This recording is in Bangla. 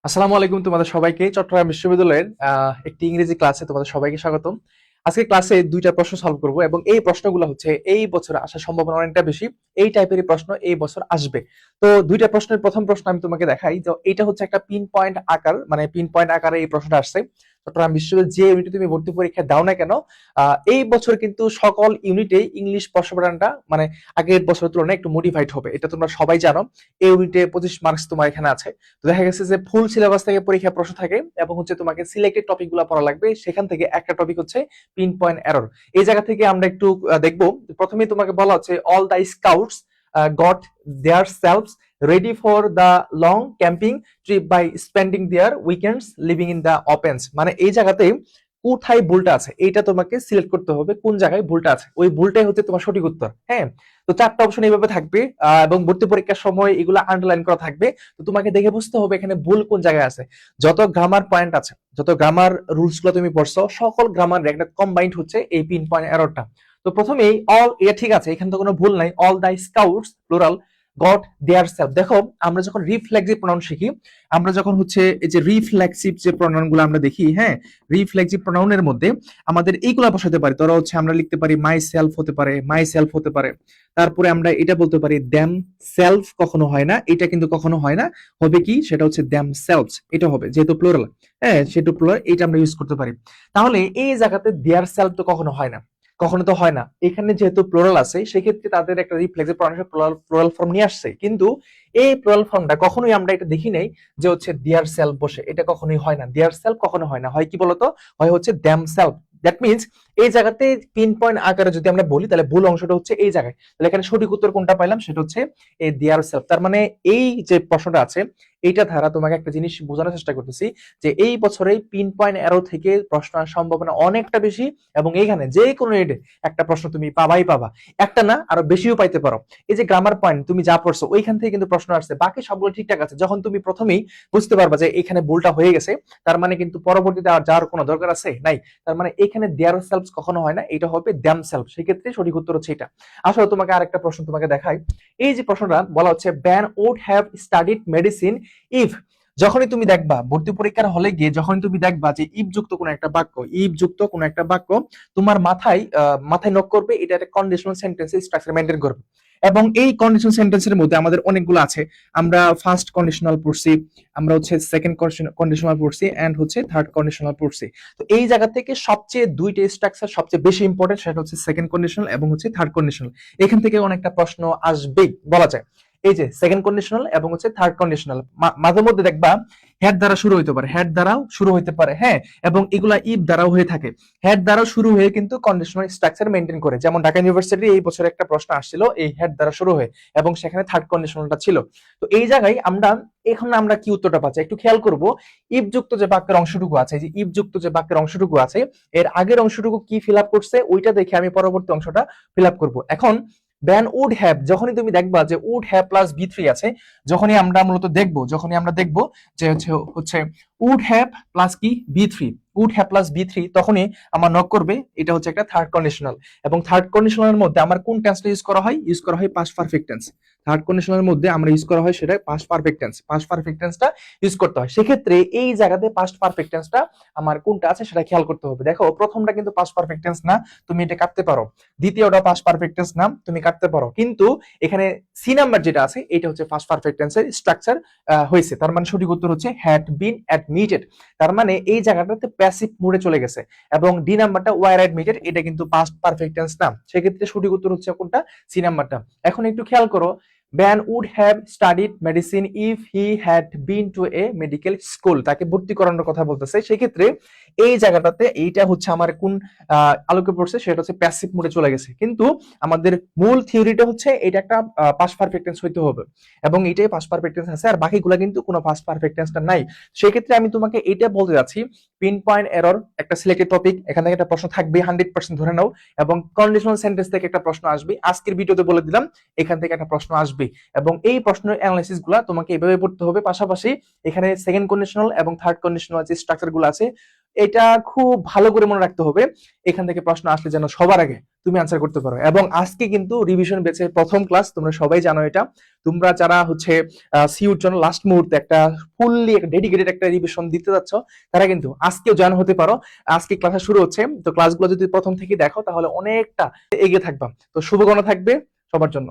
আসসালামু আলাইকুম তোমাদের সবাইকে চট্টগ্রাম বিশ্ববিদ্যালয়ের একটি ইংরেজি ক্লাসে তোমাদের সবাইকে স্বাগতম। আজকে ক্লাসে দুইটা প্রশ্ন সলভ করব এবং এই প্রশ্নগুলো হচ্ছে এই বছর আসার সম্ভাবনা অনেকটা বেশি। এই টাইপেরই প্রশ্ন এই বছর আসবে। তো দুইটা প্রশ্নের প্রথম প্রশ্ন আমি তোমাকে দেখাই। তো এটা হচ্ছে একটা পিন পয়েন্ট আকার, মানে পিন পয়েন্ট আকারে এই প্রশ্নটা আসছে। চট্টগ্রাম বিশ্ববিদ্যালয়ে যে ইউনিটে তুমি ভর্তি পরীক্ষা দাও না কেন, এই বছর কিন্তু সকল ইউনিটে ইংলিশ প্রশ্নপত্রটা মানে আগের বছরের তুলনায় একটু মডিফাইড হবে, এটা তোমরা সবাই জানো। এই ইউনিটে 25 মার্কস তোমার এখানে আছে। তো দেখা গেছে যে ফুল সিলেবাস থেকে পরীক্ষা প্রশ্ন থাকে এবং হচ্ছে তোমাকে সিলেক্টেড টপিক গুলো পড়া লাগবে, সেখান থেকে একটা টপিক হচ্ছে পিন পয়েন্ট এরর। এই জায়গা থেকে আমরা একটু দেখবো। প্রথমে তোমাকে বলা হচ্ছে all the scouts got their selves ready for the long camping trip by spending their weekends living in the opens. মানে এই জায়গাতে কোথায় ভুলটা আছে এইটা তোমাকে সিলেক্ট করতে হবে, কোন জায়গায় ভুলটা আছে, ওই ভুলটাই হচ্ছে তোমার সঠিক উত্তর। হ্যাঁ, তো চারটা অপশন এইভাবে থাকবে এবং ভর্তি পরীক্ষার সময় এগুলো আন্ডারলাইন করা থাকবে। তো তোমাকে দেখে বুঝতে হবে এখানে ভুল কোন জায়গায় আছে। যত গ্রামার পয়েন্ট আছে, যত গ্রামার রুলস গুলো তুমি পড়ছো, সকল গ্রামার একটা কম্বাইন্ড হচ্ছে এই পিন পয়েন্ট এররটা। তো প্রথমেই অল, এটা ঠিক আছে, এখানে তো কোনো ভুল নাই। All the scouts plural got their self. দেখো আমরা যখন রিফ্লেক্সিভ প্রনাউন শিখি, আমরা যখন হচ্ছে এই যে রিফ্লেক্সিভ যে প্রনাউন গুলো আমরা দেখি, হ্যাঁ, রিফ্লেক্সিভ প্রনাউনের মধ্যে আমাদের এইগুলা বসাতে পারি। ধরো হচ্ছে আমরা লিখতে পারি মাই সেলফ হতে পারে, মাই সেলফ হতে পারে। তারপরে আমরা এটা বলতে পারি দ্যাম সেলফ, কখনো হয় না, এটা কিন্তু কখনো হয় না। হবে কি, সেটা হচ্ছে দ্যাম সেলফস, এটা হবে যেহেতু প্লুরাল। হ্যাঁ, সেহেতু প্লুরাল, এটা আমরা ইউজ করতে পারি। তাহলে এই জায়গাতে দেয়ার সেলফ তো কখনো হয় না, কখনো তো হয় না। এখানে যেহেতু প্লুরাল আছে, সেক্ষেত্রে তাদের একটা রিফ্লেক্সিভ প্রনাউন্সিয়েশন প্লুরাল ফর্ম নিয়ে আসছে। কিন্তু এই প্লুরাল ফর্মটা কখনোই আমরা এটা দেখি নাই যে হচ্ছে দেয়ার সেলফ বসে, এটা কখনোই হয় না। দেয়ার সেলফ কখনো হয় না, হয় কি বলতো, হয় হচ্ছে দ্যাম সেলফ। দ্যাট মিনস এই জায়গাতে পিন পয়েন্ট আকারে যদি আমরা বলি, তাহলে ভুল অংশটা হচ্ছে এই জায়গায়। তাহলে এখানে সঠিক উত্তর কোনটা পাইলাম, সেটা হচ্ছে এই দেয়ার সেলফ। তার মানে এই যে প্রশ্নটা আছে, এইটা ধারা তোমাকে একটা জিনিস বোঝানোর চেষ্টা করতেছি যে এই বছরেই পিন পয়েন্ট অ্যারো থেকে প্রশ্ন আসার সম্ভাবনা অনেকটা বেশি। এবং এইখানে যে কোনো এডে একটা প্রশ্ন তুমি পাবাই পাবা, একটা না আরো বেশিও পাইতে পারো। এই যে গ্রামার পয়েন্ট তুমি যা পড়ছো ওইখান থেকে কিন্তু প্রশ্ন আসছে, বাকি সবগুলো ঠিকঠাক আছে। যখন তুমি প্রথমেই বুঝতে পারবা যে এখানে ভুলটা হয়ে গেছে, তার মানে কিন্তু পরবর্তীতে আর যাওয়ার কোনো দরকার আছে নাই। তার মানে এখানে দেয়ার সেলফ কখনো হয় না, এটা হবে দ্যাম সেলফ। সেক্ষেত্রে সঠিক উত্তর হচ্ছে এটা। আসলে তোমাকে আরেকটা প্রশ্ন তোমাকে দেখাই। এই যে প্রশ্নটা বলা হচ্ছে Ben would have studied medicine if. যখনই তুমি দেখবা ভর্তি পরীক্ষার হলে গিয়ে, যখনই তুমি দেখবা যে ইফ যুক্ত কোন একটা বাক্য, ইফ যুক্ত কোন একটা বাক্য তোমার মাথায় মাথায় নক করবে, এটা একটা কন্ডিশনাল সেন্টেন্সের স্ট্রাকচার মেইনটেইন করবে। এবং এই কন্ডিশনাল সেন্টেন্সের মধ্যে আমাদের অনেকগুলো আছে। আমরা ফার্স্ট কন্ডিশনাল পড়ছি, আমরা হচ্ছে সেকেন্ড কন্ডিশনাল পড়ছি, এন্ড হচ্ছে থার্ড কন্ডিশনাল পড়ছি। তো এই জায়গা থেকে সবচেয়ে দুইটা স্ট্রাকচার সবচেয়ে বেশি ইম্পর্টেন্ট, সেটা হচ্ছে সেকেন্ড কন্ডিশনাল এবং হচ্ছে থার্ড কন্ডিশনাল। এখান থেকে অনেকটা প্রশ্ন আসবেই বলা যায়। এই যে সেকেন্ড কন্ডিশনাল এবং হচ্ছে থার্ড কন্ডিশনাল, মাঝে মধ্যে দেখবা হেড দ্বারা শুরু হইতে পারে, হেড দ্বারাও শুরু হইতে পারে, হ্যাঁ, এবং এগুলা ইফ দ্বারাও হয়ে থাকে। হেড দ্বারা শুরু হয়ে কিন্তু কন্ডিশনাল স্ট্রাকচার মেইনটেইন করে। যেমন ঢাকা ইউনিভার্সিটি এই বছর একটা প্রশ্ন আসছিল এই হেড দ্বারা শুরু হয়ে, এবং সেখানে থার্ড কন্ডিশনালটা ছিল। তো এই জায়গায় আমরা এখন আমরা কি উত্তরটা পাচ্ছি একটু খেয়াল করব। ইফ যুক্ত যে বাক্যের অংশটুকু আছে, যে ইফ যুক্ত যে বাক্যের অংশটুকু আছে, এর আগের অংশটুকু কি ফিল আপ করছে ওইটা দেখে আমি পরবর্তী অংশটা ফিল আপ করবো। এখন ব্যান উড হ্যাভ, যখনই তুমি দেখবা যে would have plus B three আছে, যখনই আমরা মূলত দেখবো, যখনই আমরা দেখবো যে হচ্ছে উড হ্যাভ প্লাস কি V three, would have plus B three, তখনই আমার নক করবে এটা হচ্ছে একটা থার্ড কন্ডিশনাল। এবং থার্ড কন্ডিশনালের মধ্যে আমার কোন টেন্সটা ইউজ করা হয়, ইউজ করা হয় পাস্ট পারফেক্ট টেন্স। থার্ড কন্ডিশনালের মধ্যে আমরা ইউজ করা হয় সেটা past perfect tense, past perfect টেন্সটা ইউজ করতে হয়। সেক্ষেত্রে এই জায়গাতে পাস্ট পারফেক্ট টেন্সটা আমার কোনটা আছে সেটা খেয়াল করতে হবে। দেখো প্রথমটা কিন্তু পাস্ট পারফেক্ট টেন্স না, তুমি এটা কাটতে পারো। দ্বিতীয়টা পাস্ট পারফেক্ট টেন্স না, তুমি কাটতে পারো। কিন্তু এখানে সি নাম্বার যেটা আছে এটা হচ্ছে পাস্ট পারফেক্ট টেন্সের স্ট্রাকচার হয়েছে। তার মানে সঠিক উত্তর হচ্ছে হ্যাড বিন অ্যাডমিটেড। তার মানে এই জায়গাটাতে প্যাসিভ মোডে চলে গেছে। এবং ডি নাম্বারটা ওয়ার অ্যাডমিটেড, এটা কিন্তু পাস্ট পারফেক্ট টেন্স না। সেক্ষেত্রে সঠিক উত্তর হচ্ছে কোনটা, সি নাম্বারটা। এখন একটু খেয়াল করো, Ben would have studied medicine if he had been to a medical school. তাকে ভর্তি করানোর কথা বলতেছে। সেক্ষেত্রে এই জায়গাটাতে এইটা হচ্ছে আমার কোন আলোকে পড়ছে, সেটা হচ্ছে প্যাসিভ মোডে চলে গেছে। কিন্তু আমাদের মূল থিওরিটা হচ্ছে এটা একটা পাস্ট পারফেক্ট টেন্স হইতে হবে, এবং এটাই পাস্ট পারফেক্ট টেন্স আছে, আর বাকিগুলো কিন্তু কোনো পাস্ট পারফেক্ট টেন্সটা নাই। সেক্ষেত্রে আমি তোমাকে এটা বলতে যাচ্ছি, পিন পয়েন্ট এরর একটা সিলেক্টেড টপিক, এখান থেকে একটা প্রশ্ন থাকবে 100% ধরে নাও। এবং কন্ডিশনাল সেন্টেন্স থেকে একটা প্রশ্ন আসবে, আজকের ভিডিওতে বলে দিলাম এখান থেকে একটা প্রশ্ন আসবে। এবং এই প্রশ্নের অ্যানালাইসিস গুলা তোমাকে এভাবে পড়তে হবে। পাশাপাশি এখানে সেকেন্ড কন্ডিশনাল এবং থার্ড কন্ডিশনাল যে স্ট্রাকচার গুলো আছে এটা খুব ভালো করে মনে রাখতে হবে, এখান থেকে প্রশ্ন আসলে যেন সবার আগে তুমি আনসার করতে পারো। এবং আজকে কিন্তু রিভিশন ব্যাচের প্রথম ক্লাস, তোমরা সবাই জানো এটা। তোমরা যারা হচ্ছে সিউর জন্য লাস্ট মুহূর্তে একটা ফুললি ডেডিকেটেড একটা রিভিশন দিতে যাচ্ছ, তারা কিন্তু আজকেও জয়েন হতে পারো। আজকে ক্লাস শুরু হচ্ছে, তো ক্লাসগুলো যদি প্রথম থেকে দেখো তাহলে অনেকটা এগিয়ে থাকবা। তো শুভকামনা থাকবে সবার জন্য।